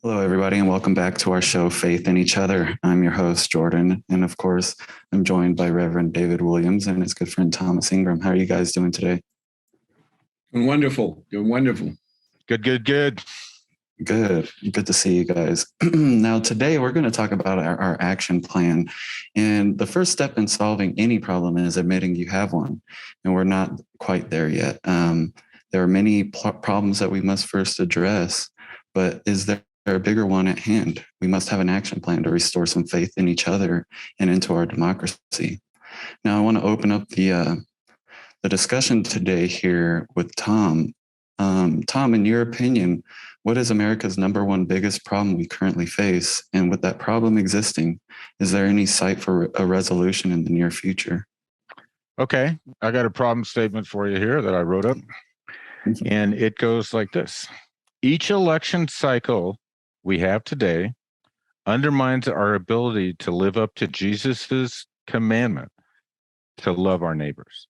Hello, everybody, and welcome back to our show, Faith in Each Other. I'm your host, Jordan, and of course, I'm joined by Reverend David Williams and his good friend, Thomas Ingram. How are you guys doing today? Wonderful. You're wonderful. Good. Good to see you guys. Now, today we're going to talk about our action plan. And the first step in solving any problem is admitting you have one. And we're not quite there yet. There are many problems that we must first address, but is there a bigger one at hand? We must have an action plan to restore some faith in each other and into our democracy. Now, I want to open up the discussion today here with Tom. Tom, in your opinion, what is America's number one biggest problem we currently face? And with that problem existing, is there any sight for a resolution in the near future? Okay, I got a problem statement for you here that I wrote up. And it goes like this. Each election cycle we have today undermines our ability to live up to Jesus's commandment to love our neighbors.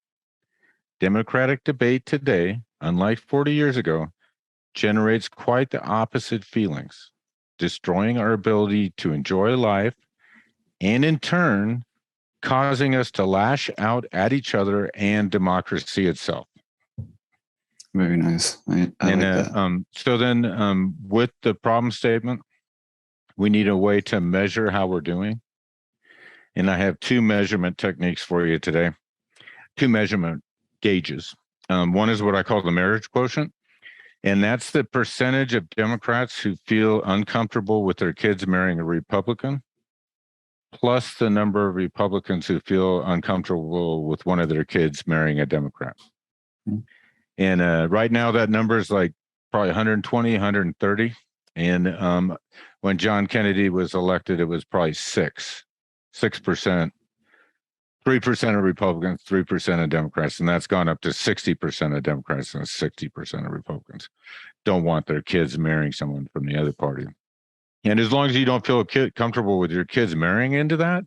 Democratic debate today, unlike 40 years ago, generates quite the opposite feelings, destroying our ability to enjoy life and in turn causing us to lash out at each other and democracy itself. Very nice. I like that. So then with the problem statement, we need a way to measure how we're doing. And I have two measurement techniques for you today, two measurement gauges. One is what I call the marriage quotient. And that's the percentage of Democrats who feel uncomfortable with their kids marrying a Republican, plus the number of Republicans who feel uncomfortable with one of their kids marrying a Democrat. Mm-hmm. And right now that number is like probably 120, 130. And when John Kennedy was elected, it was probably 6%, 3% of Republicans, 3% of Democrats. And that's gone up to 60% of Democrats and 60% of Republicans don't want their kids marrying someone from the other party. And as long as you don't feel comfortable with your kids marrying into that,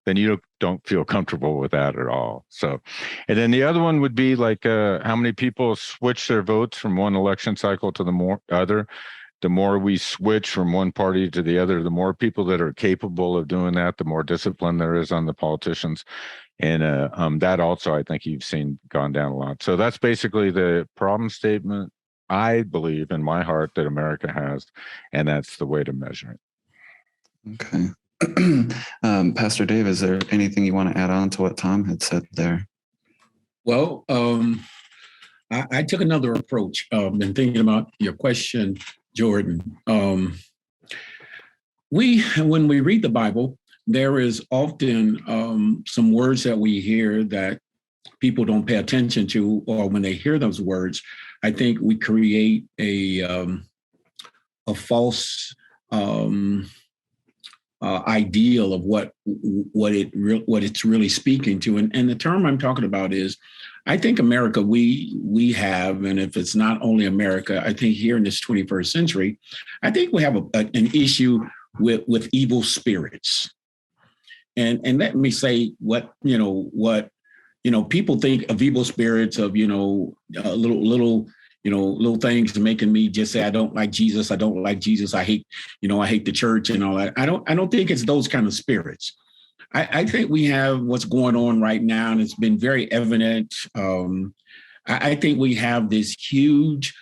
then you don't feel comfortable with that at all. So, and then the other one would be like how many people switch their votes from one election cycle to the other. The more we switch from one party to the other, the more people that are capable of doing that, the more discipline there is on the politicians. And that also, I think you've seen gone down a lot. So that's basically the problem statement, I believe in my heart, that America has. And that's the way to measure it. Okay. Pastor Dave, is there anything you want to add on to what Tom had said there? Well, I took another approach in thinking about your question, Jordan. When we read the Bible, there is often some words that we hear that people don't pay attention to, or when they hear those words, I think we create a false ideal of what it's really speaking to, and the term I'm talking about is, I think America, we have, and if it's not only America, I think here in this 21st century, I think we have an issue with evil spirits, and let me say what people think of evil spirits of little things making me just say, I don't like Jesus. I hate the church and all that. I don't think it's those kind of spirits. I think we have what's going on right now, and it's been very evident. I think we have this huge,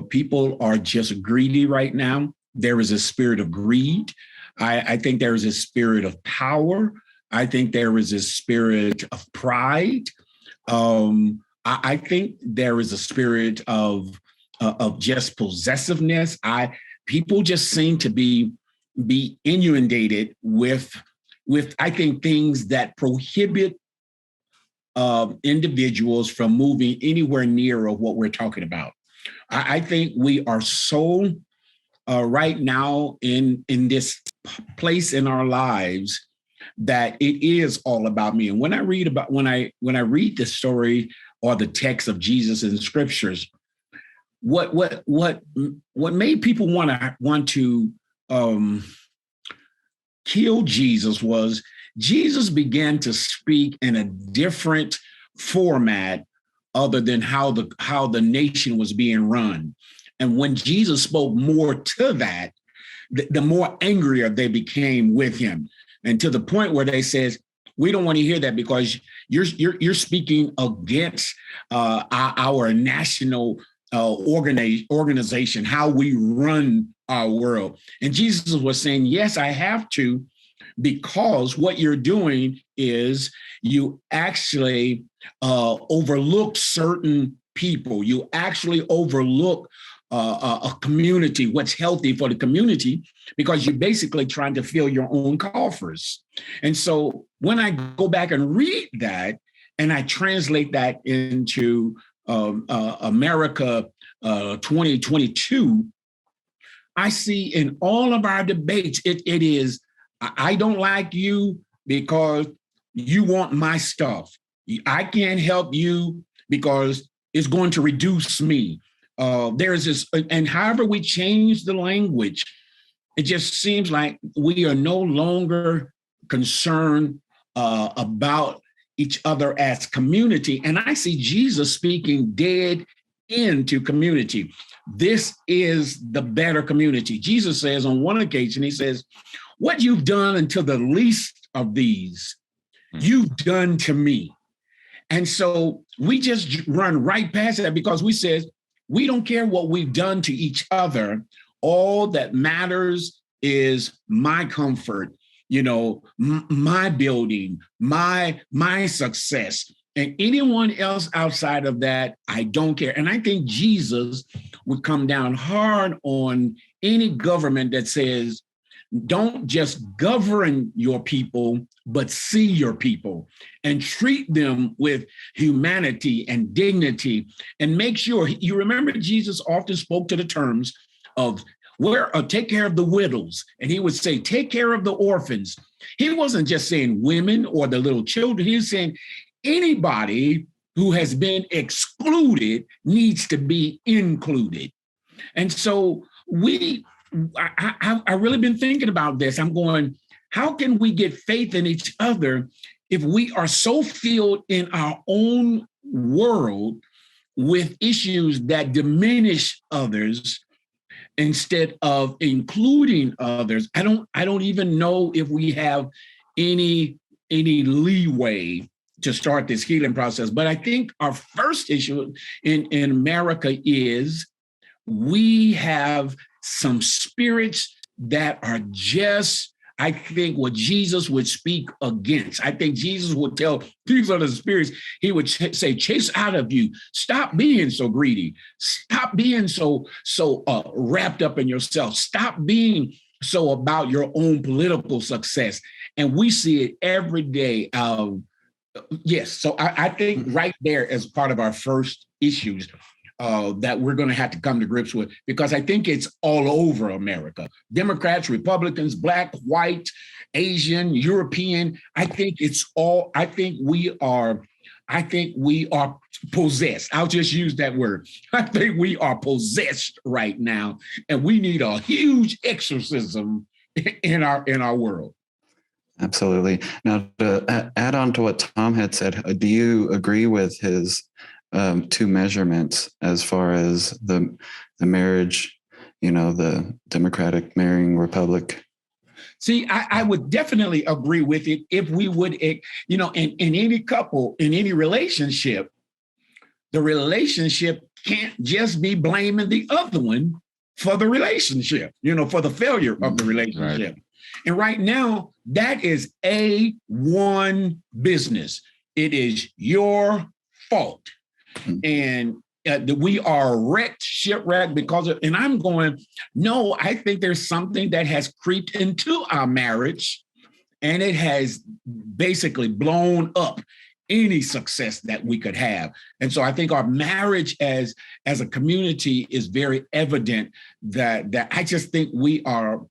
people are just greedy right now. There is a spirit of greed. I think there is a spirit of power. I think there is a spirit of pride. I think there is a spirit of just possessiveness. People just seem to be inundated with I think things that prohibit individuals from moving anywhere near of what we're talking about. I think we are so right now in this place in our lives that it is all about me. And when I read the story or the text of Jesus in the scriptures, what made people want to kill Jesus was Jesus began to speak in a different format other than how the nation was being run. And when Jesus spoke more to that, the more angrier they became with him, and to the point where they says, we don't want to hear that because you're speaking against our national organization, how we run our world. And Jesus was saying, yes, I have to, because what you're doing is you actually overlook certain people. You actually overlook a community, what's healthy for the community, because you're basically trying to fill your own coffers. And so when I go back and read that, and I translate that into America 2022, I see in all of our debates, it is, I don't like you because you want my stuff. I can't help you because it's going to reduce me. There's this, and however we change the language, it just seems like we are no longer concerned about each other as community. And I see Jesus speaking dead into community. This is the better community. Jesus says on one occasion, he says, what you've done unto the least of these, you've done to me. And so we just run right past that because we said, we don't care what we've done to each other. All that matters is my comfort, my building, my success. And anyone else outside of that, I don't care. And I think Jesus would come down hard on any government that says, don't just govern your people, but see your people and treat them with humanity and dignity, and make sure you remember Jesus often spoke to the terms of take care of the widows. And he would say, take care of the orphans. He wasn't just saying women or the little children. He was saying anybody who has been excluded needs to be included. And so I really been thinking about this. I'm going, how can we get faith in each other if we are so filled in our own world with issues that diminish others instead of including others? I don't even know if we have any leeway to start this healing process. But I think our first issue in America is we have some spirits that are just, I think, what Jesus would speak against. I think Jesus would tell these are the spirits, he would say, chase out of you. Stop being so greedy. Stop being so wrapped up in yourself. Stop being so about your own political success. And we see it every day. Yes. So I think right there as part of our first issues that we're going to have to come to grips with, because I think it's all over America. Democrats, Republicans, Black, white, Asian, European. I think we are possessed. I'll just use that word. I think we are possessed right now, and we need a huge exorcism in our world. Absolutely. Now, to add on to what Tom had said, do you agree with his two measurements as far as the marriage, the Democratic marrying Republic? See, I would definitely agree with it if we would, in any couple, in any relationship, the relationship can't just be blaming the other one for the relationship, for the failure of the relationship. Right. And right now, that is A1 business. It is your fault. And we are shipwrecked because of, and I'm going, no, I think there's something that has creeped into our marriage, and it has basically blown up any success that we could have. And so I think our marriage as a community is very evident that I just think we are,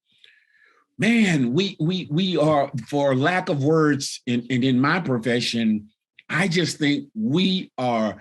man, we are, for lack of words, in my profession, I just think we are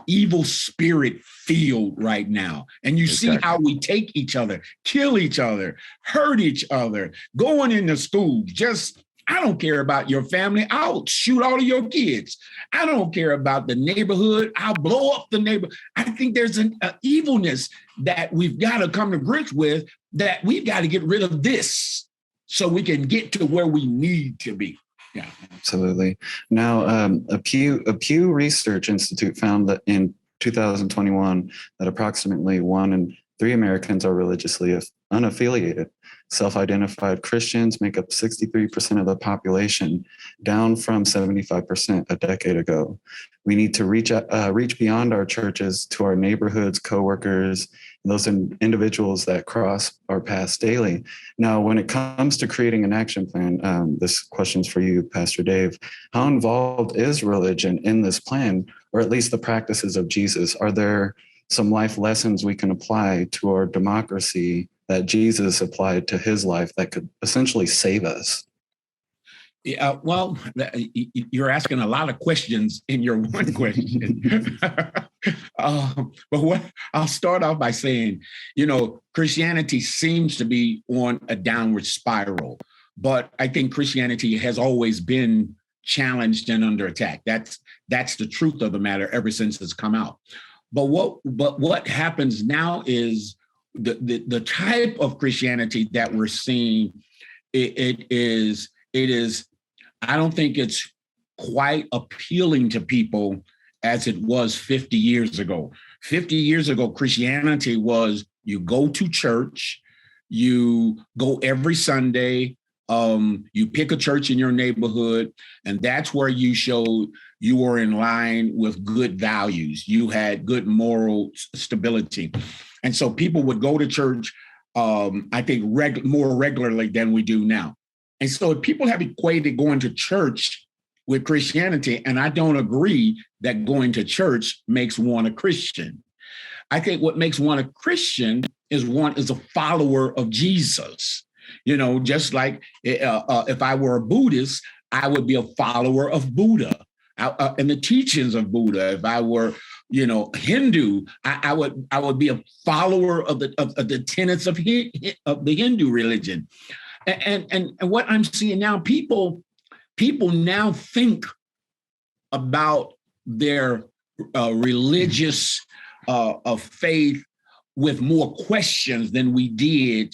evil spirit field right now. And you see how we take each other, kill each other, hurt each other, going into school. Just, I don't care about your family. I'll shoot all of your kids. I don't care about the neighborhood. I'll blow up the neighborhood. I think there's an evilness that we've got to come to grips with, that we've got to get rid of this so we can get to where we need to be. Yeah, absolutely. Now, a Pew Research Institute found that in 2021 that approximately 1 in 3 Americans are religiously unaffiliated. Self-identified Christians make up 63% of the population, down from 75% a decade ago. We need to reach beyond our churches to our neighborhoods, coworkers, and those individuals that cross our paths daily. Now, when it comes to creating an action plan, this question's for you, Pastor Dave. How involved is religion in this plan, or at least the practices of Jesus? Are there some life lessons we can apply to our democracy that Jesus applied to his life that could essentially save us? Yeah, well, you're asking a lot of questions in your one question. But I'll start off by saying, Christianity seems to be on a downward spiral, but I think Christianity has always been challenged and under attack. That's the truth of the matter ever since it's come out. But what happens now is the type of Christianity that we're seeing, it is I don't think it's quite appealing to people as it was 50 years ago. 50 years ago, Christianity was you go to church, you go every Sunday, you pick a church in your neighborhood, and that's where you showed you were in line with good values. You had good moral stability. And so people would go to church, I think, more regularly than we do now. And so if people have equated going to church with Christianity, and I don't agree that going to church makes one a Christian. I think what makes one a Christian is one is a follower of Jesus. Just like if I were a Buddhist, I would be a follower of Buddha and the teachings of Buddha. If I were, Hindu, I would be a follower of the tenets of the Hindu religion. And what I'm seeing now, people now think about their religious faith with more questions than we did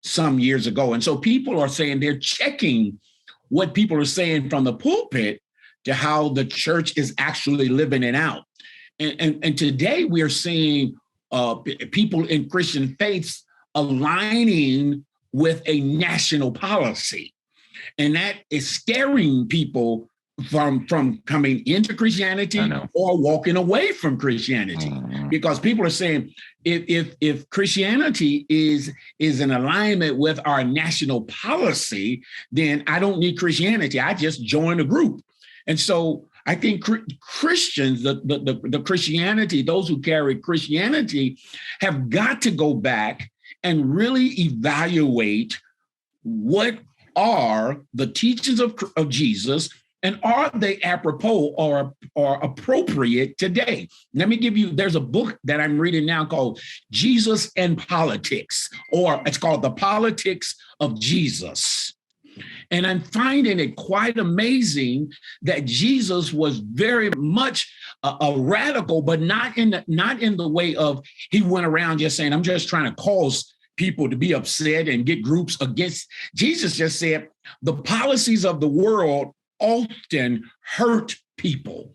some years ago. And so people are saying they're checking what people are saying from the pulpit to how the church is actually living it out. And today we are seeing people in Christian faiths aligning with a national policy. And that is scaring people from coming into Christianity or walking away from Christianity. Because people are saying, if Christianity is in alignment with our national policy, then I don't need Christianity. I just join a group. And so I think Christians, the Christianity, those who carry Christianity have got to go back and really evaluate what are the teachings of Jesus, and are they apropos or appropriate today? Let me give you, there's a book that I'm reading now called Jesus and Politics, or it's called The Politics of Jesus. And I'm finding it quite amazing that Jesus was very much a radical, but not in the way of he went around just saying, I'm just trying to cause people to be upset and get groups against. Jesus just said the policies of the world often hurt people.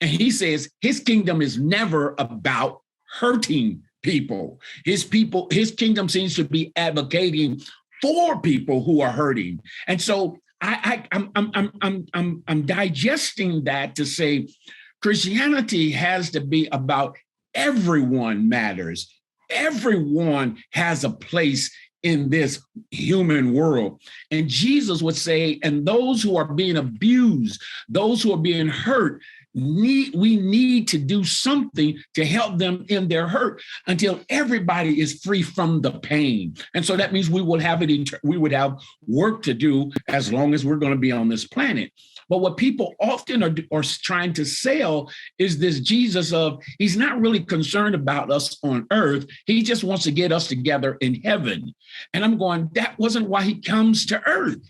And he says his kingdom is never about hurting people. His kingdom seems to be advocating for people who are hurting. And so I'm digesting that to say Christianity has to be about everyone matters. Everyone has a place in this human world. And Jesus would say, and those who are being abused, those who are being hurt, we need to do something to help them in their hurt until everybody is free from the pain. And so that means we would have work to do as long as we're going to be on this planet. But what people often are trying to sell is this Jesus of, he's not really concerned about us on earth. He just wants to get us together in heaven. And I'm going, that wasn't why he comes to earth.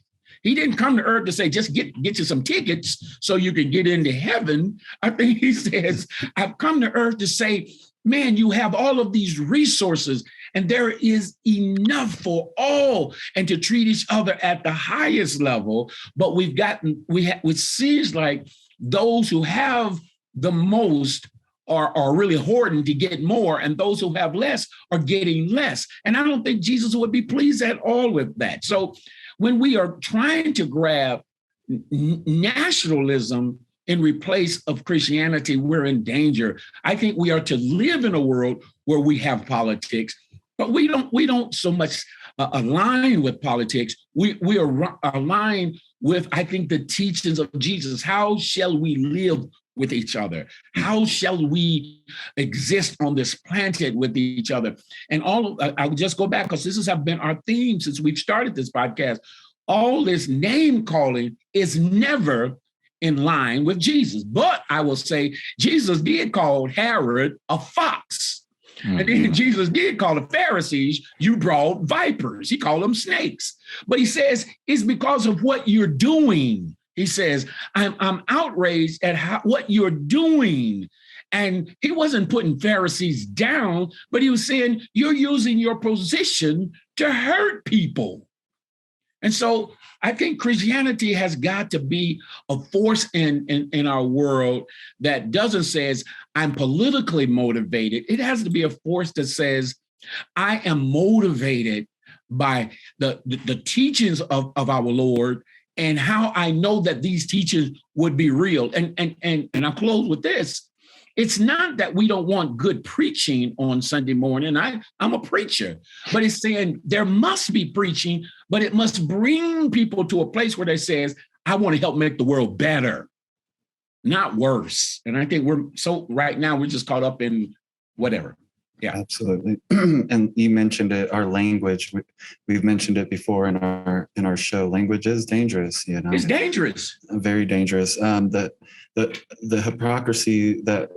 He didn't come to earth to say, just get you some tickets so you can get into heaven. I think he says, I've come to earth to say, man, you have all of these resources. and there is enough for all, and to treat each other at the highest level. But it seems like those who have the most are really hoarding to get more, and those who have less are getting less. And I don't think Jesus would be pleased at all with that. So when we are trying to grab nationalism in replace of Christianity, we're in danger. I think we are to live in a world where we have politics, but we don't so much align with politics. We are aligned with, I think, the teachings of Jesus. How shall we live with each other? How shall we exist on this planet with each other? And I'll just go back, because this has been our theme since we've started this podcast. All this name calling is never in line with Jesus. But I will say Jesus did call Herod a fox. Mm-hmm. And then Jesus did call the Pharisees, you brought vipers. He called them snakes. But he says, it's because of what you're doing. He says, I'm outraged at what you're doing. And he wasn't putting Pharisees down, but he was saying, you're using your position to hurt people. And so I think Christianity has got to be a force in our world that doesn't say, I'm politically motivated. It has to be a force that says, I am motivated by the teachings of our Lord, and how I know that these teachings would be real. And I'll close with this. It's not that we don't want good preaching on Sunday morning. I'm a preacher, but it's saying there must be preaching, but it must bring people to a place where they says, I want to help make the world better, not worse. And I think right now we're just caught up in whatever. Yeah, absolutely. And you mentioned it, our language. We've mentioned it before in our show. Language is dangerous. It's dangerous. Very dangerous. The hypocrisy that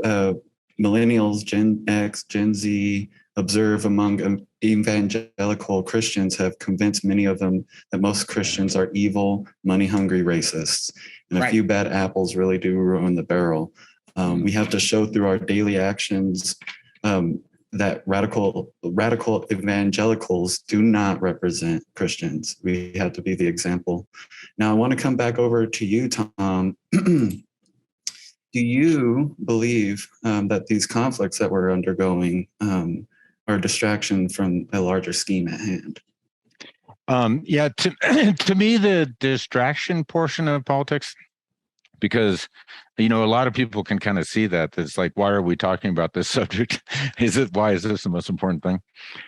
millennials, Gen X, Gen Z observe among evangelical Christians have convinced many of them that most Christians are evil, money-hungry racists, and a few bad apples really do ruin the barrel. We have to show through our daily actions that radical evangelicals do not represent Christians. We have to be the example. Now, I want to come back over to you, Tom. Do you believe that these conflicts that we're undergoing are a distraction from a larger scheme at hand? Yeah, to me, the distraction portion of politics, because a lot of people can kind of see that it's like, why are we talking about this subject? Why is this the most important thing?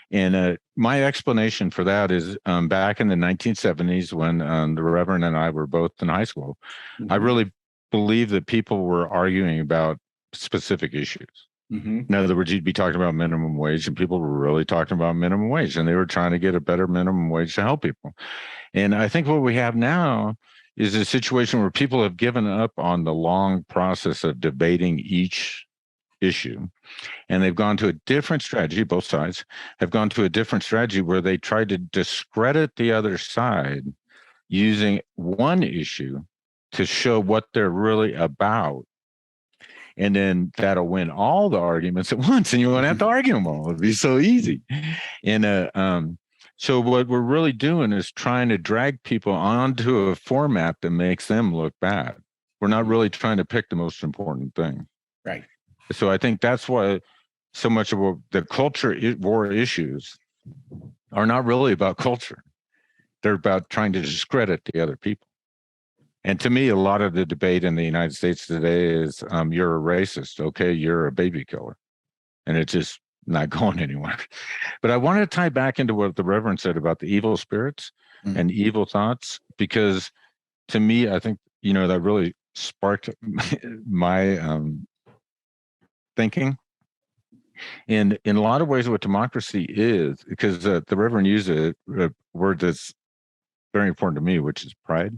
And my explanation for that is back in the 1970s, when the Reverend and I were both in high school, mm-hmm. I really believe that people were arguing about specific issues. Mm-hmm. In other words, you'd be talking about minimum wage, and people were really talking about minimum wage, and they were trying to get a better minimum wage to help people. And I think what we have now is a situation where people have given up on the long process of debating each issue, and they've gone to a different strategy. Both sides have gone to a different strategy where they try to discredit the other side using one issue to show what they're really about. And then that'll win all the arguments at once, and you won't have to argue them all. It'd be so easy. And so what we're really doing is trying to drag people onto a format that makes them look bad. We're not really trying to pick the most important thing. Right. So I think that's why so much of the culture war issues are not really about culture. They're about trying to discredit the other people. And to me, a lot of the debate in the United States today is, you're a racist. Okay, you're a baby killer. And it's just not going anywhere. But I want to tie back into what the Reverend said about the evil spirits and evil thoughts, because to me, I think, that really sparked my thinking. And in a lot of ways, what democracy is, because the Reverend used a word that's very important to me, which is pride.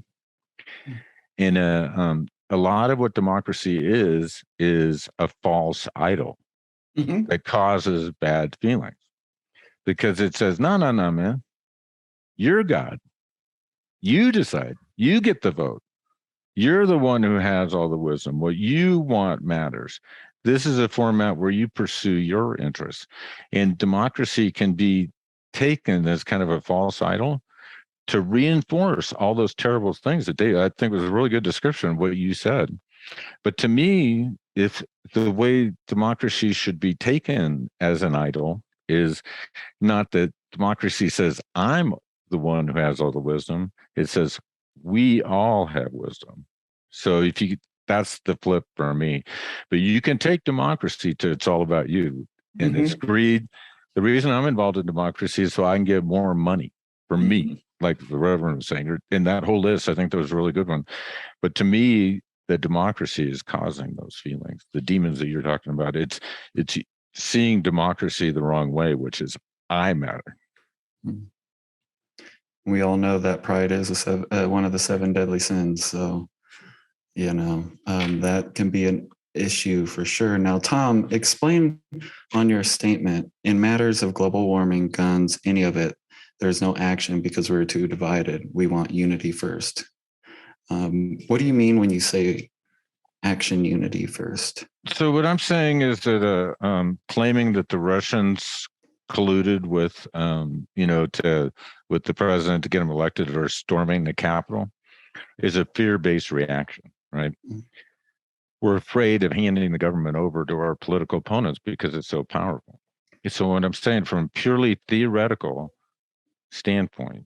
And a lot of what democracy is a false idol that causes bad feelings, because it says, no, man, you're God. You decide. You get the vote. You're the one who has all the wisdom. What you want matters. This is a format where you pursue your interests, and democracy can be taken as kind of a false idol to reinforce all those terrible things that I think was a really good description of what you said. But to me, if the way democracy should be taken as an idol is not that democracy says, I'm the one who has all the wisdom. It says, we all have wisdom. So that's the flip for me. But you can take democracy to it's all about you. And it's greed. The reason I'm involved in democracy is so I can get more money for me, like the Reverend was saying. In that whole list, I think that was a really good one. But to me, the democracy is causing those feelings, the demons that you're talking about. It's seeing democracy the wrong way, which is I matter. We all know that pride is one of the 7 deadly sins. So, that can be an issue for sure. Now, Tom, explain on your statement, in matters of global warming, guns, any of it, there's no action because we're too divided. We want unity first. What do you mean when you say action unity first? So what I'm saying is that claiming that the Russians colluded with, with the president to get him elected or storming the Capitol is a fear-based reaction, right? We're afraid of handing the government over to our political opponents because it's so powerful. So what I'm saying from a purely theoretical standpoint,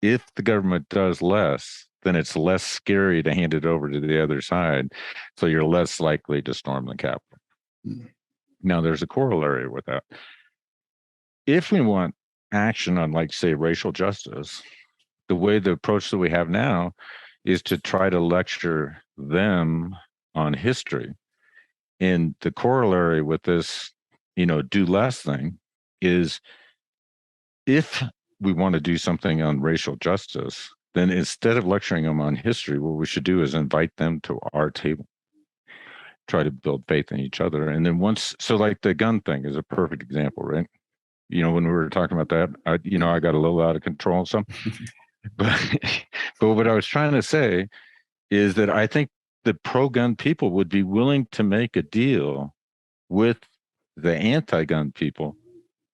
if the government does less, then it's less scary to hand it over to the other side. So you're less likely to storm the Capitol. Now, there's a corollary with that. If we want action on, like, say, racial justice, the approach that we have now is to try to lecture them on history. And the corollary with this, do less thing is if we want to do something on racial justice, then instead of lecturing them on history, what we should do is invite them to our table, try to build faith in each other. And then like the gun thing is a perfect example, right? When we were talking about that, I got a little out of control. So, but what I was trying to say is that I think the pro-gun people would be willing to make a deal with the anti-gun people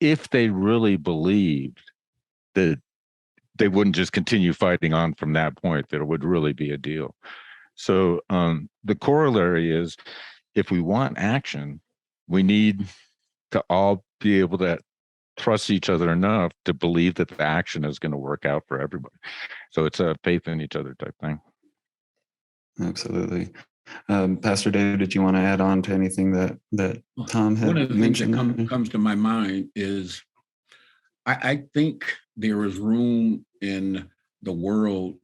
if they really believed that they wouldn't just continue fighting on from that point, that it would really be a deal. So the corollary is, if we want action, we need to all be able to trust each other enough to believe that the action is going to work out for everybody. So it's a faith in each other type thing. Absolutely. Pastor David, did you want to add on to anything that Tom had mentioned? One of the things that comes to my mind is I think there is room in the world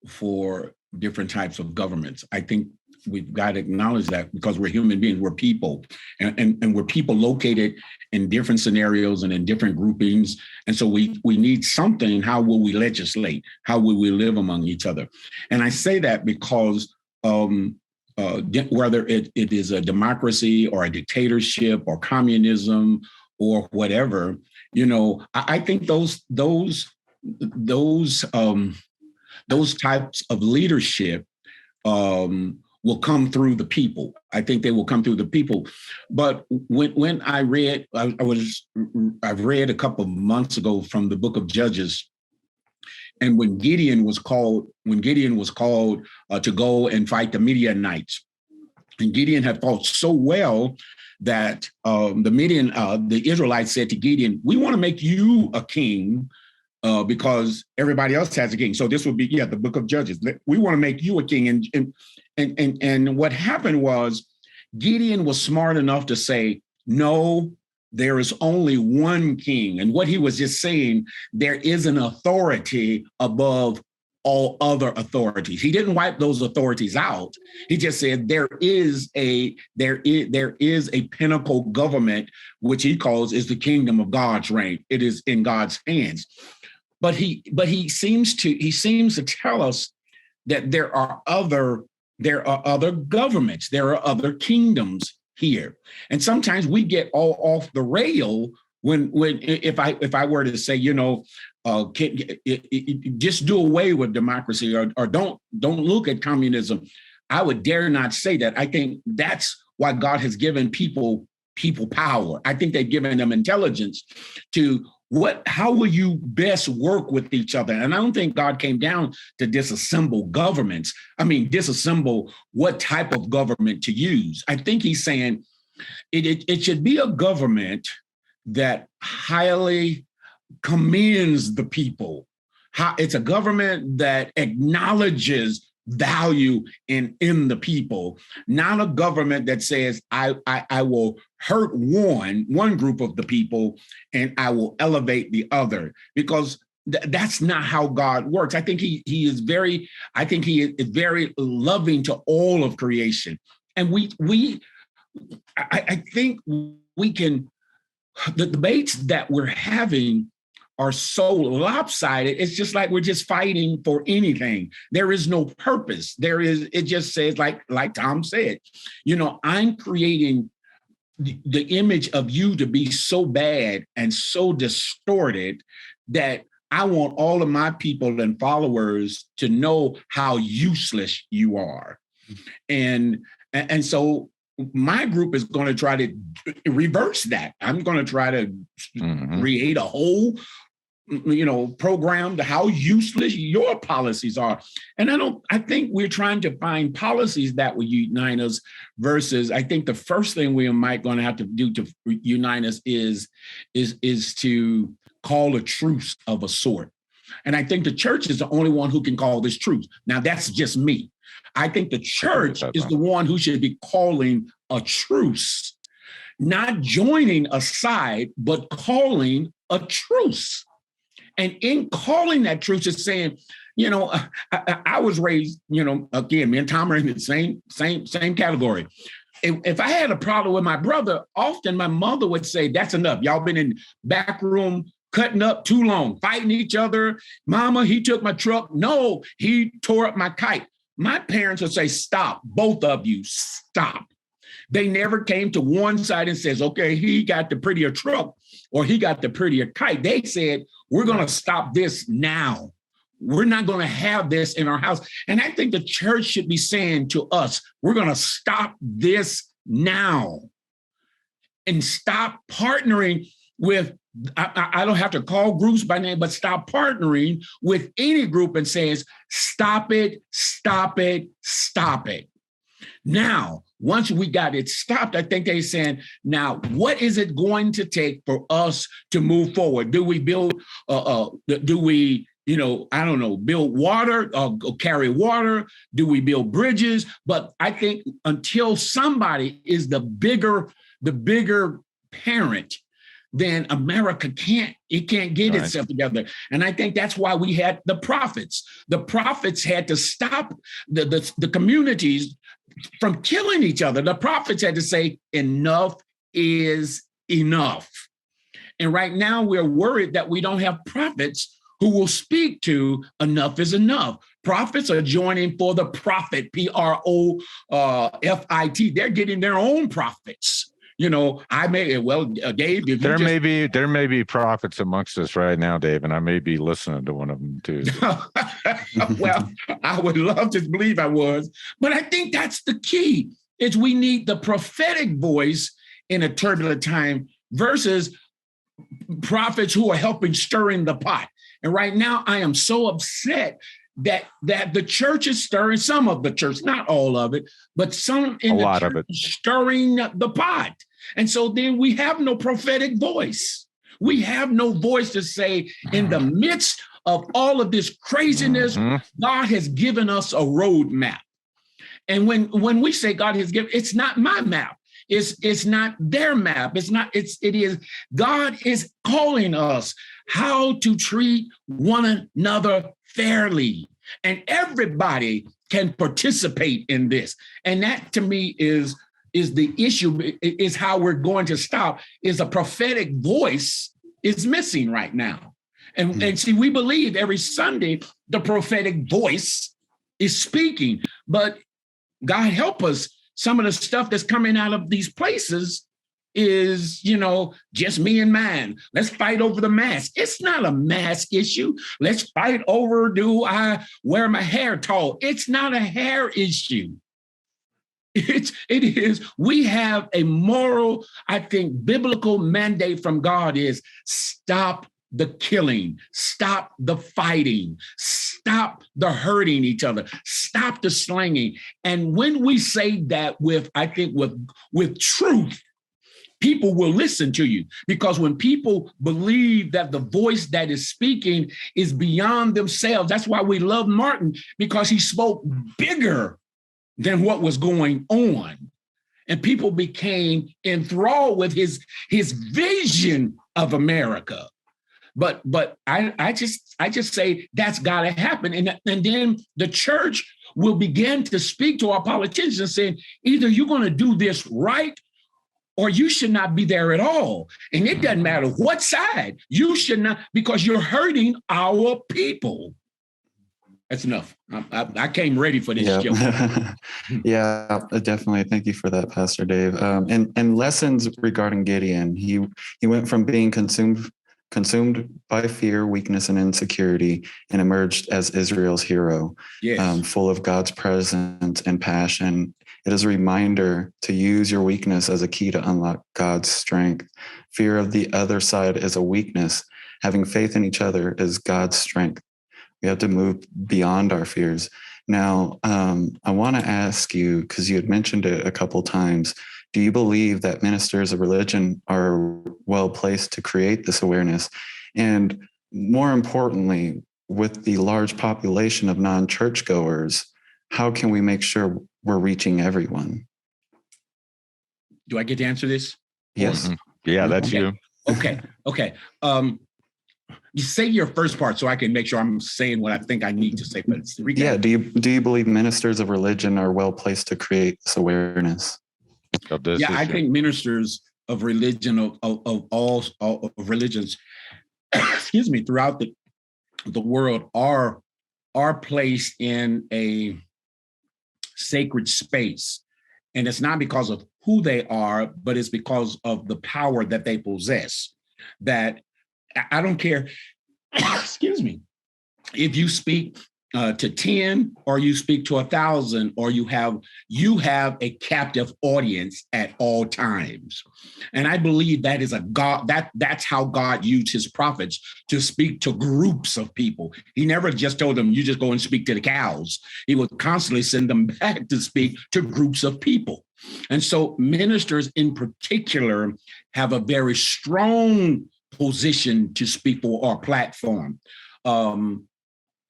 for different types of governments. I think we've got to acknowledge that because we're human beings, we're people, and we're people located in different scenarios and in different groupings. And so we need something. How will we legislate? How will we live among each other? And I say that because whether it is a democracy or a dictatorship or communism or whatever, I think those types of leadership will come through the people. I think they will come through the people. But when I read a couple of months ago from the book of Judges, and when Gideon was called to go and fight the Midianites, and Gideon had fought so well that the Israelites said to Gideon, "We want to make you a king because everybody else has a king." So this would be the book of Judges. We want to make you a king, and what happened was Gideon was smart enough to say, "No, there is only one king." And what he was just saying, there is an authority above all other authorities. He didn't wipe those authorities out. He just said there is a pinnacle government, which he calls is the kingdom of God's reign. It is in God's hands. But he seems to tell us that there are other governments, there are other kingdoms here. And sometimes we get all off the rail when if I were to say, just do away with democracy or don't look at communism. I would dare not say that. I think that's why God has given people power. I think they've given them intelligence to how will you best work with each other? And I don't think God came down to disassemble governments. I mean, disassemble what type of government to use. I think he's saying it should be a government that highly commends the people. It's a government that acknowledges value in the people, not a government that says I will hurt one group of the people and I will elevate the other, because that's not how God works. I think he is very loving to all of creation, and I think we can. The debates that we're having are so lopsided. It's just like we're just fighting for anything. There is no purpose. It just says, like Tom said, I'm creating the image of you to be so bad and so distorted that I want all of my people and followers to know how useless you are. And so my group is going to try to reverse that. I'm going to try to create a whole program to how useless your policies are. And I think we're trying to find policies that will unite us versus, I think the first thing we might going to have to do to unite us is to call a truce of a sort. And I think the church is the only one who can call this truce. Now, that's just me. I think the church is the one who should be calling a truce, not joining a side, but calling a truce. And in calling that truce is saying, I was raised, again, me and Tom are in the same category. If I had a problem with my brother, often my mother would say, that's enough. Y'all been in back room cutting up too long, fighting each other. Mama, he took my truck. No, he tore up my kite. My parents would say, stop, both of you, stop. They never came to one side and says, okay, he got the prettier truck or he got the prettier kite. They said, we're going to stop this now. We're not going to have this in our house. And I think the church should be saying to us, we're going to stop this now and stop partnering with, I don't have to call groups by name, but stop partnering with any group and says, stop it, stop it, stop it. Now, once we got it stopped, I think they're saying, now, what is it going to take for us to move forward? Do we build, build water, carry water? Do we build bridges? But I think until somebody is the bigger parent, then America can't get itself together. And I think that's why we had the prophets. The prophets had to stop the communities from killing each other. The prophets had to say, enough is enough. And right now we're worried that we don't have prophets who will speak to enough is enough. Prophets are joining for the profit, Profit. They're getting their own prophets. Dave, there may be prophets amongst us right now, Dave, and I may be listening to one of them too. Well, I would love to believe I was, but I think that's the key, is we need the prophetic voice in a turbulent time versus prophets who are helping stirring the pot. And right now I am so upset that the church is stirring, some of the church, not all of it, but some in the church stirring the pot. And so then we have no prophetic voice. We have no voice to say, in the midst of all of this craziness, God has given us a roadmap. And when we say God has given, it's not my map. It's not their map. It is God is calling us how to treat one another fairly. And everybody can participate in this. And that to me is the issue, is how we're going to stop, is a prophetic voice is missing right now. And see, we believe every Sunday the prophetic voice is speaking, but God help us, some of the stuff that's coming out of these places is, just me and mine. Let's fight over the mask. It's not a mask issue. Let's fight over, do I wear my hair tall? It's not a hair issue. It is. We have a moral, I think, biblical mandate from God is stop the killing, stop the fighting, stop the hurting each other, stop the slanging. And when we say that I think with truth, people will listen to you, because when people believe that the voice that is speaking is beyond themselves, that's why we love Martin, because he spoke bigger than what was going on. And people became enthralled with his vision of America. But I just say that's got to happen. And then the church will begin to speak to our politicians saying, either you're going to do this right, or you should not be there at all. And it doesn't matter what side, you should not, because you're hurting our people. That's enough. I came ready for this joke. Yeah, definitely. Thank you for that, Pastor Dave. And lessons regarding Gideon. He went from being consumed by fear, weakness, and insecurity, and emerged as Israel's hero, yes. Full of God's presence and passion. It is a reminder to use your weakness as a key to unlock God's strength. Fear of the other side is a weakness. Having faith in each other is God's strength. We have to move beyond our fears. Now, I want to ask you, because you had mentioned it a couple times, do you believe that ministers of religion are well placed to create this awareness? And more importantly, with the large population of non-churchgoers, how can we make sure we're reaching everyone? Do I get to answer this? Yes. Mm-hmm. Yeah, that's you. Okay. You say your first part so I can make sure I'm saying what I think I need to say. But yeah, do you believe ministers of religion are well placed to create this awareness? I think ministers of religion of all of religions, excuse me, throughout the world are placed in a sacred space, and it's not because of who they are, but it's because of the power that they possess. That I don't care, excuse me, if you speak to 10 or you speak to 1,000, or you have a captive audience at all times. And I believe that is that's how God used his prophets to speak to groups of people. He never just told them, you just go and speak to the cows. He would constantly send them back to speak to groups of people. And so ministers in particular have a very strong position to speak for our platform.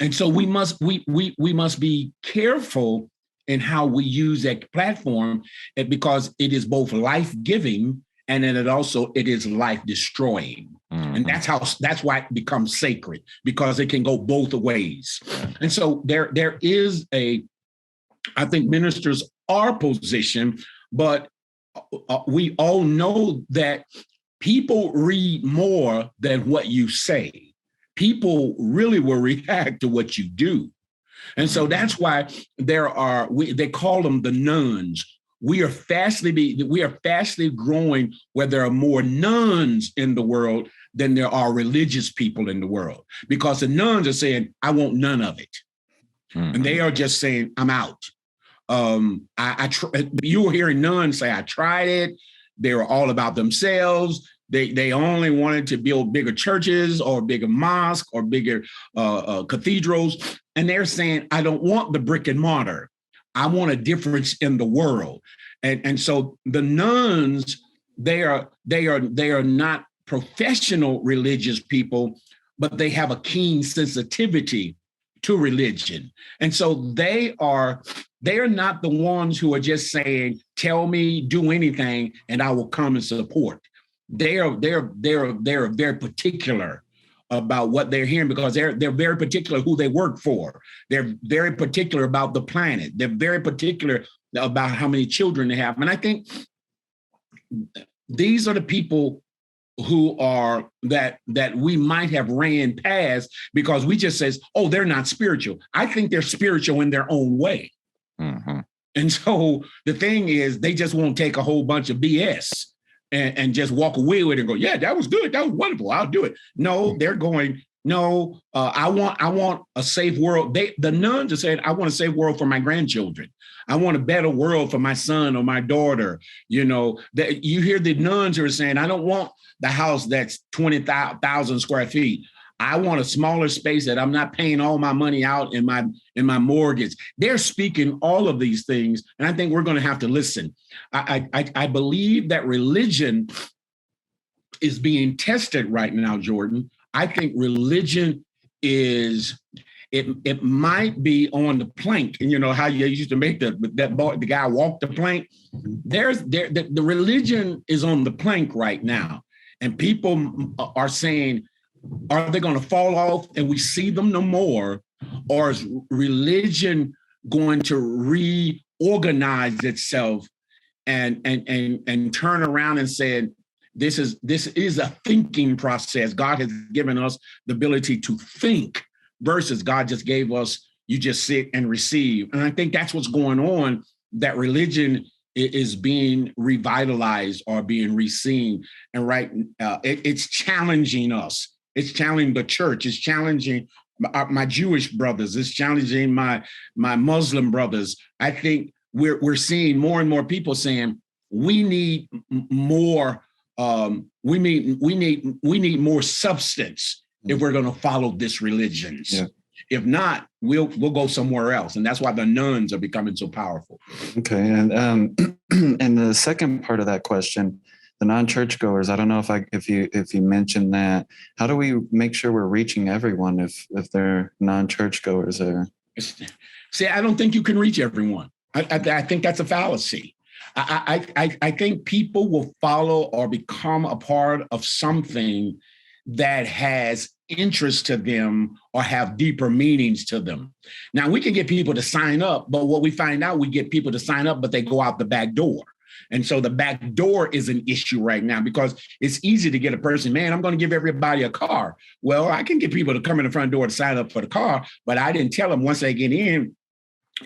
And so we must be careful in how we use that platform, because it is both life-giving and then it is life-destroying. Mm-hmm. And that's why it becomes sacred, because it can go both ways. And so there is I think ministers are positioned, but we all know that people read more than what you say. People really will react to what you do. And so that's why they call them the nuns. We are fastly growing where there are more nuns in the world than there are religious people in the world, because the nuns are saying, I want none of it. Mm-hmm. And they are just saying, I'm out. You were hearing nuns say, I tried it. They were all about themselves. They only wanted to build bigger churches or bigger mosques or bigger cathedrals. And they're saying, I don't want the brick and mortar. I want a difference in the world. And so the nuns, they are not professional religious people, but they have a keen sensitivity to religion. And so they are not the ones who are just saying, tell me, do anything, and I will come and support. They are very particular about what they're hearing, because they're very particular who they work for. They're very particular about the planet. They're very particular about how many children they have. And I think these are the people who are that we might have ran past because we just says, oh, they're not spiritual. I think they're spiritual in their own way. Mm-hmm. And so the thing is, they just won't take a whole bunch of BS and just walk away with it and go, yeah, that was good. That was wonderful. I'll do it. No, they're going, No, I want a safe world. The nuns are saying, I want a safe world for my grandchildren. I want a better world for my son or my daughter. You know, that you hear the nuns are saying, I don't want the house that's 20,000 square feet. I want a smaller space that I'm not paying all my money out in my mortgage. They're speaking all of these things, and I think we're going to have to listen. I believe that religion is being tested right now, Jordan. I think religion is it might be on the plank, and you know how you used to make the guy walk the plank. The religion is on the plank right now, and people are saying, are they going to fall off and we see them no more, or is religion going to reorganize itself and turn around and say, this is a thinking process. God has given us the ability to think versus God just gave us, you just sit and receive. And I think that's what's going on, that religion is being revitalized or being re-seen. And it's challenging us. It's challenging the church. It's challenging my Jewish brothers. It's challenging my Muslim brothers. I think we're seeing more and more people saying we need more. We need more substance if we're going to follow this religion. Yeah. If not, we'll go somewhere else, and that's why the nuns are becoming so powerful. Okay, and and the second part of that question, the non-churchgoers. I don't know if you mentioned that. How do we make sure we're reaching everyone if they're non-churchgoers? See, I don't think you can reach everyone. I think that's a fallacy. I think people will follow or become a part of something that has interest to them or have deeper meanings to them. Now, we can get people to sign up, but what we find out, we get people to sign up, but they go out the back door. And so the back door is an issue right now, because it's easy to get a person, man, I'm going to give everybody a car. Well, I can get people to come in the front door to sign up for the car, but I didn't tell them once they get in,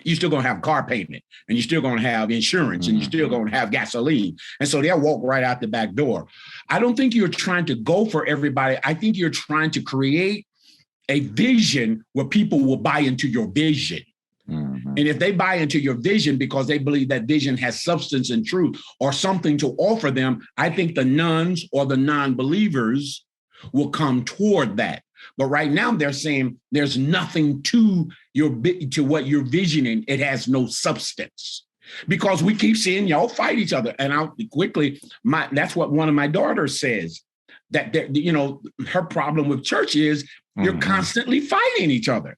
you're still going to have car payment, and you're still going to have insurance, and you're still going to have gasoline. And so they'll walk right out the back door. I don't think you're trying to go for everybody. I think you're trying to create a vision where people will buy into your vision. Mm-hmm. And if they buy into your vision because they believe that vision has substance and truth or something to offer them, I think the nuns or the non-believers will come toward that. But right now they're saying there's nothing to what you're visioning. It has no substance, because we keep seeing y'all fight each other. And that's what one of my daughters says, that her problem with church is you're constantly fighting each other.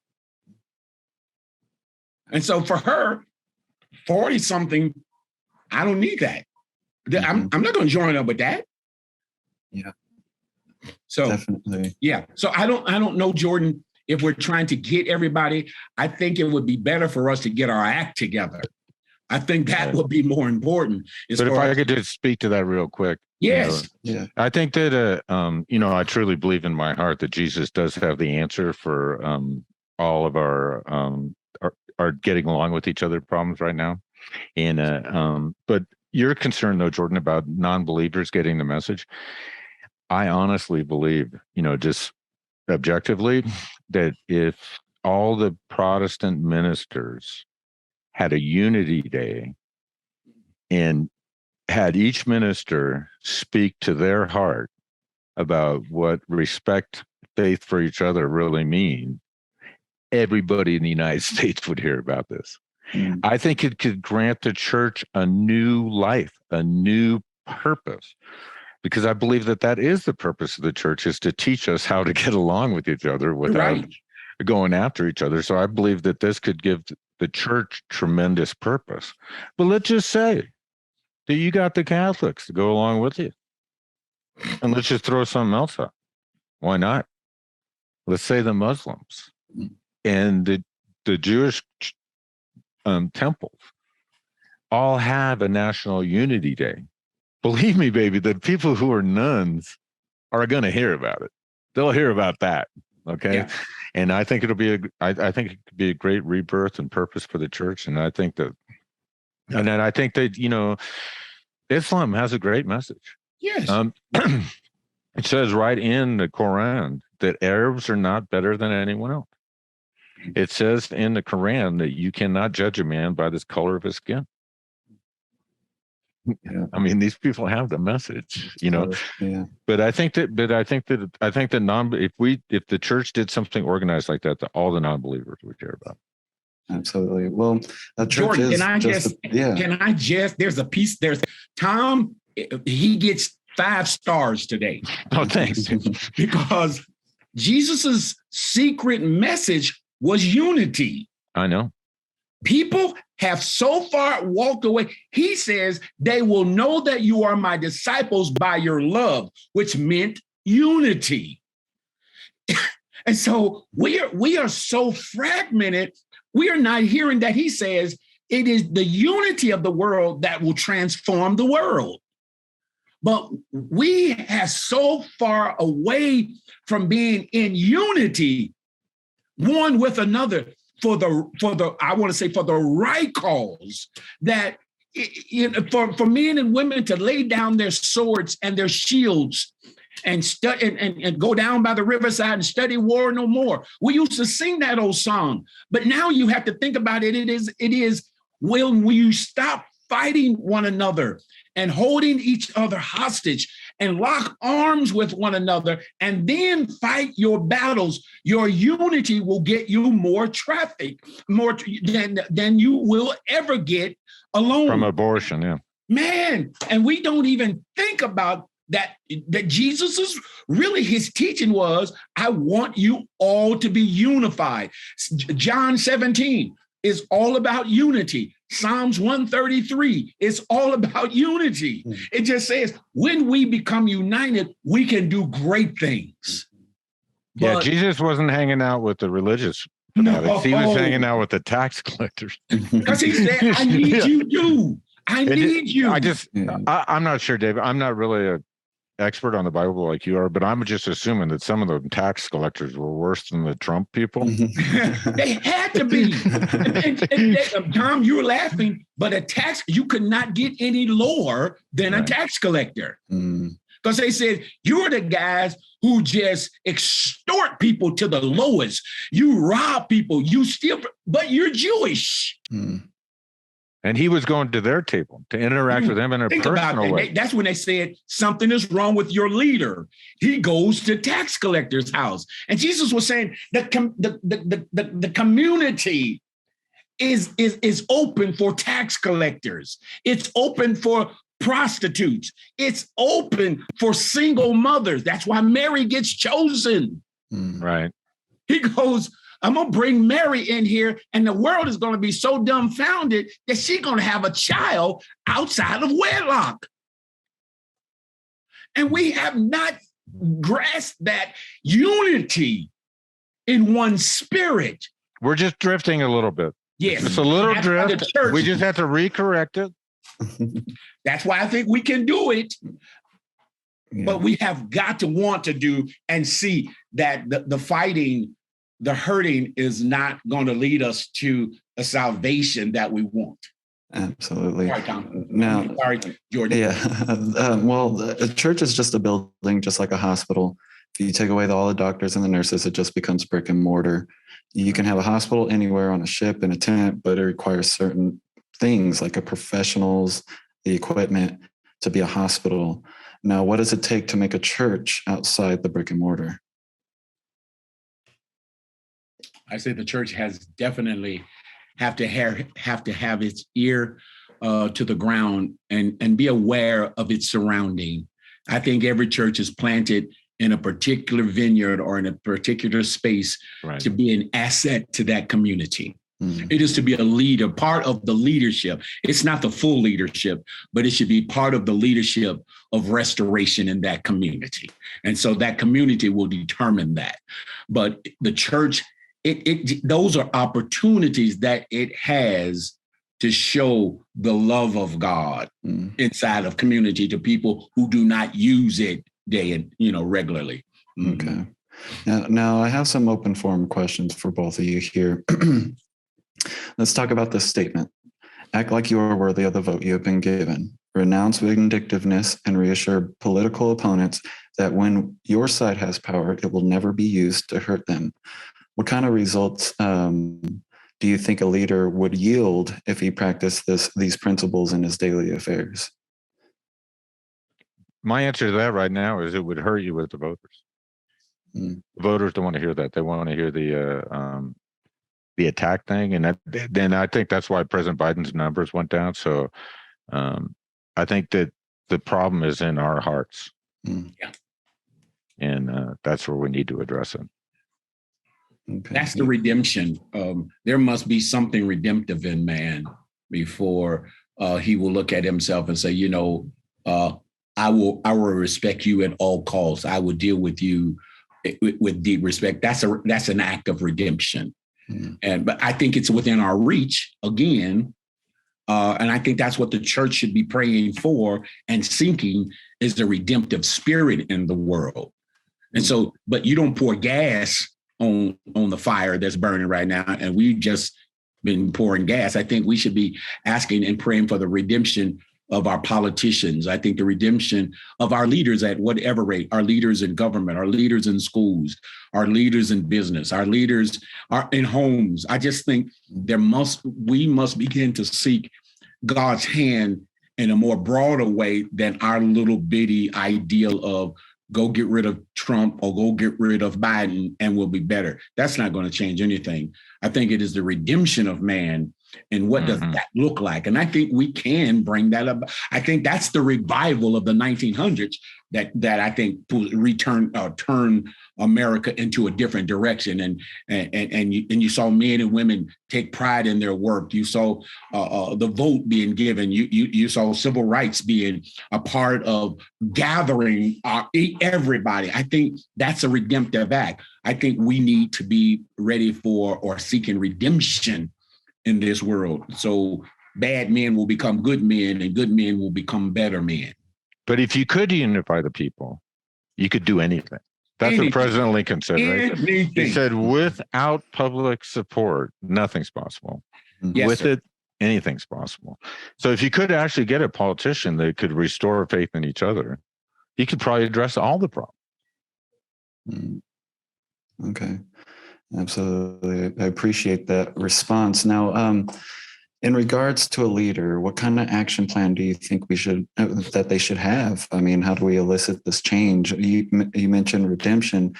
And so for her, 40 something, I don't need that. I'm not going to join up with that. Yeah. So definitely. Yeah. So I don't know, Jordan, if we're trying to get everybody. I think it would be better for us to get our act together. I think that would be more important. But if I could just speak to that real quick. Yes. Yeah. I think that, I truly believe in my heart that Jesus does have the answer for all of our getting along with each other problems right now. And but you're concerned, though, Jordan, about non-believers getting the message. I honestly believe, just objectively, that if all the Protestant ministers had a unity day and had each minister speak to their heart about what respect, faith for each other really mean, everybody in the United States would hear about this. Mm. I think it could grant the church a new life, a new purpose. Because I believe that is the purpose of the church, is to teach us how to get along with each other without going after each other. So I believe that this could give the church tremendous purpose. But let's just say that you got the Catholics to go along with you. And let's just throw something else up. Why not? Let's say the Muslims and the Jewish temples all have a national unity day. Believe me, baby, the people who are nuns are going to hear about it. They'll hear about that. Okay. Yeah. And I think I think it could be a great rebirth and purpose for the church. And I think that, Islam has a great message. Yes. It says right in the Quran that Arabs are not better than anyone else. It says in the Quran that you cannot judge a man by the color of his skin. Yeah. I mean, these people have the message, Yeah. But I think that if the church did something organized like that all the non-believers would care about. Absolutely. Well, a church Jordan, is there's a piece, there's Tom, he gets 5 stars today. Oh, thanks. Because Jesus's secret message was unity. I know. People have so far walked away. He says they will know that you are my disciples by your love, which meant unity. And so we are so fragmented. We are not hearing that he says it is the unity of the world that will transform the world. But we have so far away from being in unity, one with another, for the I want to say for the right cause, that for men and women to lay down their swords and their shields and go down by the riverside and study war no more. We used to sing that old song, but now you have to think about it. It is when you stop fighting one another and holding each other hostage and lock arms with one another and then fight your battles, your unity will get you more traffic, more than you will ever get alone. From abortion, yeah. Man, and we don't even think about that Jesus really his teaching was, I want you all to be unified. John 17 is all about unity. Psalms 133 is all about unity. It just says when we become united, we can do great things. Yeah, But Jesus wasn't hanging out with the religious fanatics. He was hanging out with the tax collectors. Because he said, I need you too. I need you. I'm not sure, David. I'm not really an expert on the Bible like you are, but I'm just assuming that some of the tax collectors were worse than the Trump people. They had to be. Tom, you were laughing, but you could not get any lower than a tax collector. Because they said, you're the guys who just extort people to the lowest. You rob people, you steal, but you're Jewish. And he was going to their table to interact with them in a personal way. That's when they said something is wrong with your leader. He goes to tax collector's house. And Jesus was saying the community is open for tax collectors. It's open for prostitutes. It's open for single mothers. That's why Mary gets chosen. Right. He goes, I'm going to bring Mary in here, and the world is going to be so dumbfounded that she's going to have a child outside of wedlock. And we have not grasped that unity in one spirit. We're just drifting a little bit. Yes. It's a little drift. We just have to recorrect it. That's why I think we can do it. Yeah. But we have got to want to do and see that the fighting, the hurting is not going to lead us to a salvation that we want. Absolutely. Sorry, Tom. Now, sorry, Jordan. Yeah. Well, a church is just a building, just like a hospital. If you take away all the doctors and the nurses, it just becomes brick and mortar. You can have a hospital anywhere on a ship in a tent, but it requires certain things like a professionals, the equipment to be a hospital. Now, what does it take to make a church outside the brick and mortar? I say the church has definitely have to have its ear to the ground and be aware of its surrounding. I think every church is planted in a particular vineyard or in a particular space to be an asset to that community. It is to be a leader, part of the leadership. It's not the full leadership, but it should be part of the leadership of restoration in that community. And so that community will determine that. But the church, those are opportunities that it has to show the love of God inside of community to people who do not use it regularly. Okay. Now I have some open forum questions for both of you here. Let's talk about this statement. Act like you are worthy of the vote you have been given. Renounce vindictiveness and reassure political opponents that when your side has power, it will never be used to hurt them. What kind of results do you think a leader would yield if he practiced these principles in his daily affairs? My answer to that right now is it would hurt you with the voters. The voters don't want to hear that. They want to hear the attack thing, and then I think that's why President Biden's numbers went down. So I think that the problem is in our hearts, and that's where we need to address it. Okay. That's the redemption. There must be something redemptive in man before he will look at himself and say, I will respect you at all costs. I will deal with you with deep respect. That's an act of redemption. But I think it's within our reach again. And I think that's what the church should be praying for and seeking is the redemptive spirit in the world. And so, but you don't pour gas on the fire that's burning right now. And we've just been pouring gas. I think we should be asking and praying for the redemption of our politicians. I think the redemption of our leaders at whatever rate, our leaders in government, our leaders in schools, our leaders in business, our leaders are in homes. I just think we must begin to seek God's hand in a more broader way than our little bitty ideal of go get rid of Trump or go get rid of Biden and we'll be better. That's not going to change anything. I think it is the redemption of man. And what does that look like? And I think we can bring that up. I think that's the revival of the 1900s that I think turn America into a different direction. And you saw men and women take pride in their work. You saw the vote being given. You saw civil rights being a part of gathering everybody. I think that's a redemptive act. I think we need to be ready for or seeking redemption in this world. So bad men will become good men and good men will become better men. But if you could unify the people, you could do anything. That's what President Lincoln said, right? He said, without public support, nothing's possible. Yes, with sir. it, anything's possible. So if you could actually get a politician that could restore faith in each other, he could probably address all the problems. Okay. Absolutely. I appreciate that response. Now, in regards to a leader, what kind of action plan do you think that they should have? I mean, how do we elicit this change? You mentioned redemption.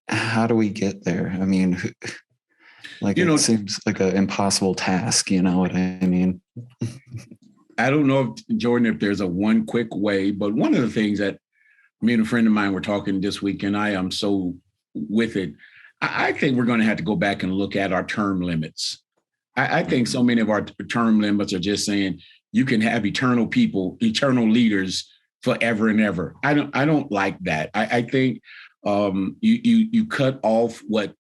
How do we get there? I mean, it seems like an impossible task. You know what I mean? I don't know, Jordan, if there's a one quick way, but one of the things that me and a friend of mine were talking this week, and I am so with it, I think we're going to have to go back and look at our term limits. I think so many of our term limits are just saying you can have eternal people, eternal leaders forever and ever. I don't like that. I think you cut off what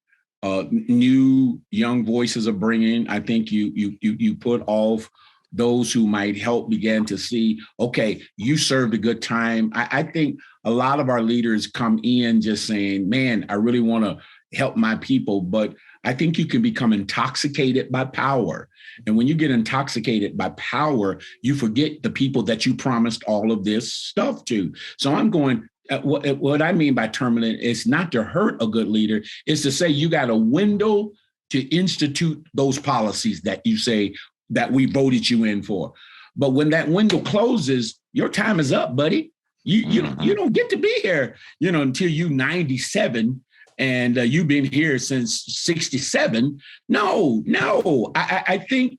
new young voices are bringing. I think you put off those who might help begin to see, okay, you served a good time. I think a lot of our leaders come in just saying, man, I really want to help my people. But I think you can become intoxicated by power. And when you get intoxicated by power, you forget the people that you promised all of this stuff to. So I'm going, what I mean by terminate is not to hurt a good leader, is to say you got a window to institute those policies that you say that we voted you in for. But when that window closes, your time is up, buddy. You don't get to be here, until you 97 and you've been here since 67. No. I think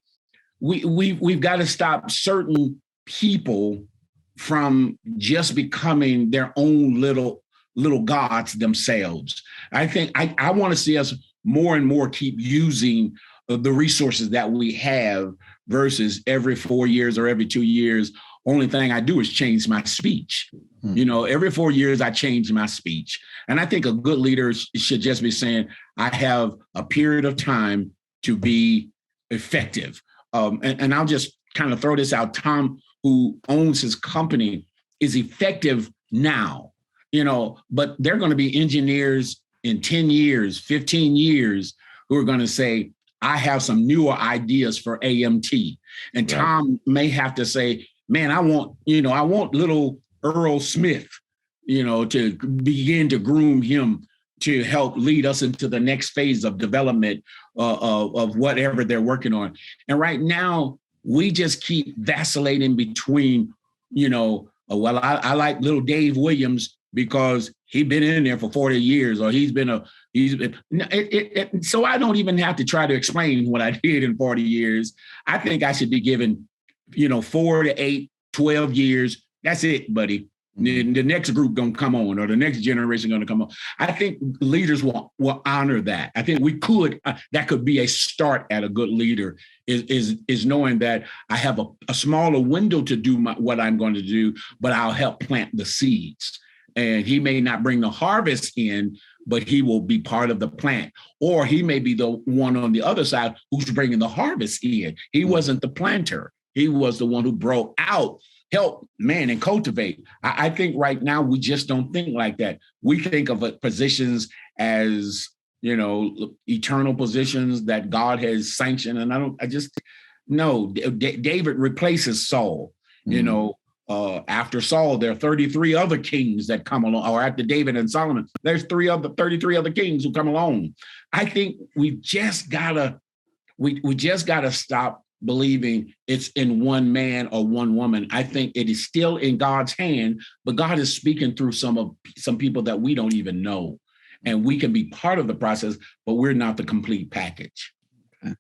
we've got to stop certain people from just becoming their own little gods themselves. I think I want to see us more and more keep using the resources that we have versus every 4 years or every 2 years. Only thing I do is change my speech. Every 4 years I change my speech. And I think a good leader should just be saying, I have a period of time to be effective. And I'll just kind of throw this out. Tom, who owns his company, is effective now, but they're going to be engineers in 10 years, 15 years who are going to say, I have some newer ideas for AMT. And Tom may have to say, man, I want little Earl Smith, to begin to groom him to help lead us into the next phase of development of whatever they're working on. And right now, we just keep vacillating between, I like little Dave Williams because he's been in there for 40 years, or so I don't even have to try to explain what I did in 40 years. I think I should be given, 4 to 8, 12 years. That's it, buddy. The next group gonna come on, or the next generation gonna come on. I think leaders will honor that. I think we could, that could be a start at a good leader, is knowing that I have a smaller window to do what I'm going to do, but I'll help plant the seeds. And he may not bring the harvest in, but he will be part of the plant. Or he may be the one on the other side who's bringing the harvest in. He wasn't the planter. He was the one who brought out, help, and cultivate. I think right now we just don't think like that. We think of positions as, eternal positions that God has sanctioned. And David replaces Saul, after Saul, there are 33 other kings that come along, or after David and Solomon, there's 33 other kings who come along. I think we just gotta stop believing it's in one man or one woman. I think it is still in God's hand, but God is speaking through some people that we don't even know. And we can be part of the process, but we're not the complete package. Okay.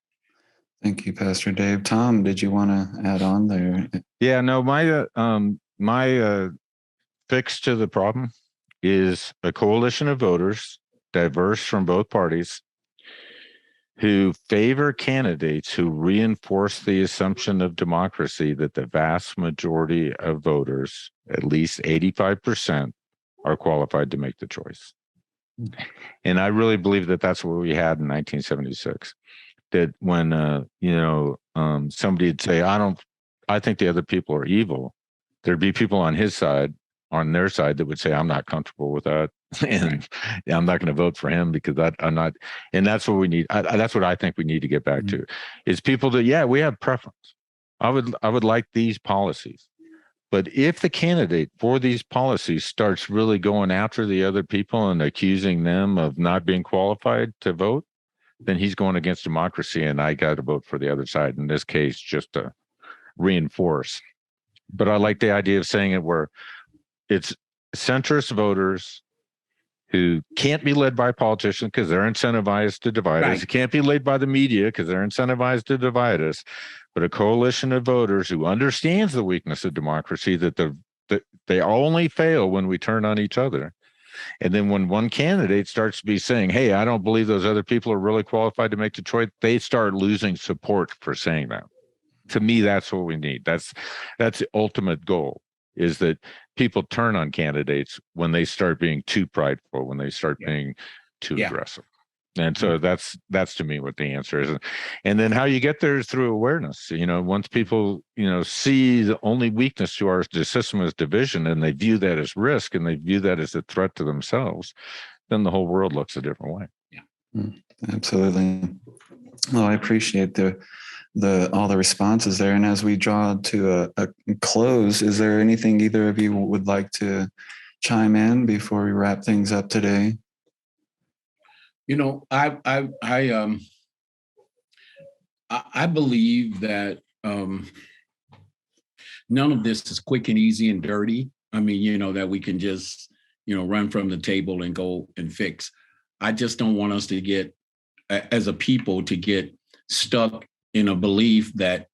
Thank you, Pastor Dave. Tom, did you want to add on there? Yeah, no, my fix to the problem is a coalition of voters, diverse from both parties, who favor candidates who reinforce the assumption of democracy that the vast majority of voters, at least 85%, are qualified to make the choice. And I really believe that that's what we had in 1976. That when somebody'd say, I think the other people are evil, there'd be people on their side that would say, I'm not comfortable with that. And I'm not going to vote for him because I'm not. And that's what we need. That's what I think we need to get back to, is people that, we have preference. I would like these policies. But if the candidate for these policies starts really going after the other people and accusing them of not being qualified to vote, then he's going against democracy, and I got to vote for the other side, in this case, just to reinforce. But I like the idea of saying it where it's centrist voters who can't be led by politicians because they're incentivized to divide us. It can't be led by the media because they're incentivized to divide us. But a coalition of voters who understands the weakness of democracy, that they only fail when we turn on each other. And then when one candidate starts to be saying, hey, I don't believe those other people are really qualified to make the choice, they start losing support for saying that. To me, that's what we need. That's the ultimate goal, is that people turn on candidates when they start being too prideful, when they start being too aggressive. And so that's to me what the answer is. And then how you get there is through awareness. Once people, see the only weakness to our system is division, and they view that as risk, and they view that as a threat to themselves, then the whole world looks a different way. Yeah, absolutely. Well, I appreciate all the responses there. And as we draw to a close, is there anything either of you would like to chime in before we wrap things up today? I believe that none of this is quick and easy and dirty. I mean, that we can just, run from the table and go and fix. I just don't want us to get, as a people, to get stuck in a belief that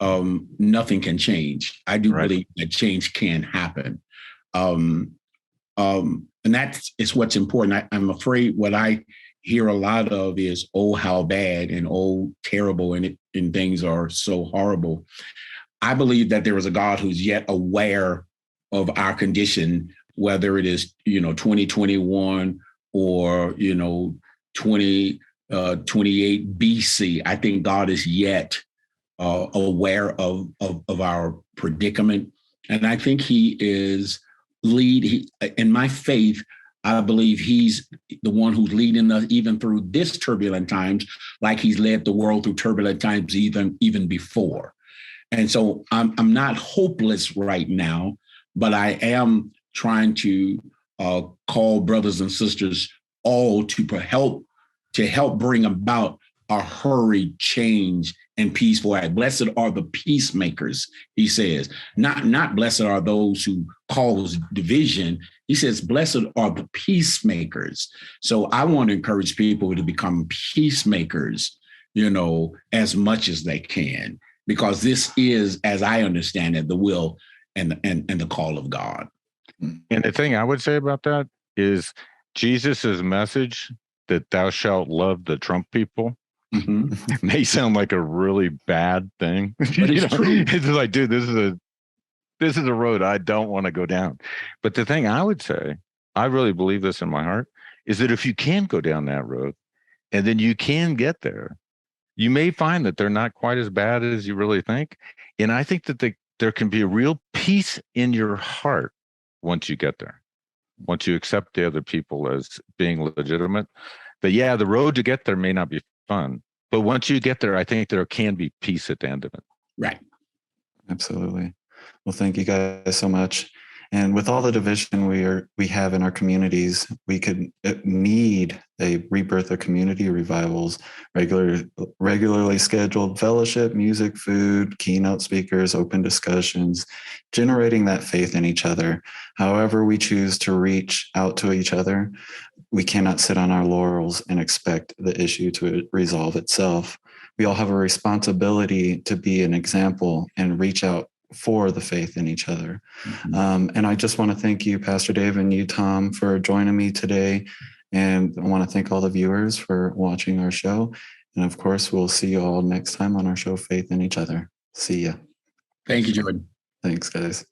nothing can change. I do believe that change can happen. And it's what's important. I'm afraid what I hear a lot of is, oh, how bad, and oh, terrible, and things are so horrible. I believe that there is a God who's yet aware of our condition, whether it is, 2021 or, 2028 BC. I think God is yet aware of our predicament. And I think he is in my faith, I believe he's the one who's leading us even through this turbulent times, like he's led the world through turbulent times even before. And so I'm not hopeless right now, but I am trying to call brothers and sisters all to help bring about a hurried change and peaceful act. Blessed are the peacemakers, he says. Not blessed are those who cause division. He says, blessed are the peacemakers. So I want to encourage people to become peacemakers, as much as they can, because this is, as I understand it, the will and the call of God. And the thing I would say about that is Jesus's message that thou shalt love the Trump people may sound like a really bad thing. But it's true. It's like, dude, this is a road I don't want to go down. But the thing I would say, I really believe this in my heart, is that if you can go down that road and then you can get there, you may find that they're not quite as bad as you really think. And I think that there can be a real peace in your heart once you get there, once you accept the other people as being legitimate. But yeah, the road to get there may not be fun, but once you get there, I think there can be peace at the end of it. Right. Absolutely. Well, thank you guys so much. And with all the division we have in our communities, we could need a rebirth of community revivals, regularly scheduled fellowship, music, food, keynote speakers, open discussions, generating that faith in each other. However we choose to reach out to each other, we cannot sit on our laurels and expect the issue to resolve itself. We all have a responsibility to be an example and reach out for the faith in each other. And I just want to thank you, Pastor Dave, and you, Tom, for joining me today. And I want to thank all the viewers for watching our show. And of course, we'll see you all next time on our show, Faith in Each Other. See ya. Thank you, Jordan. Thanks, guys.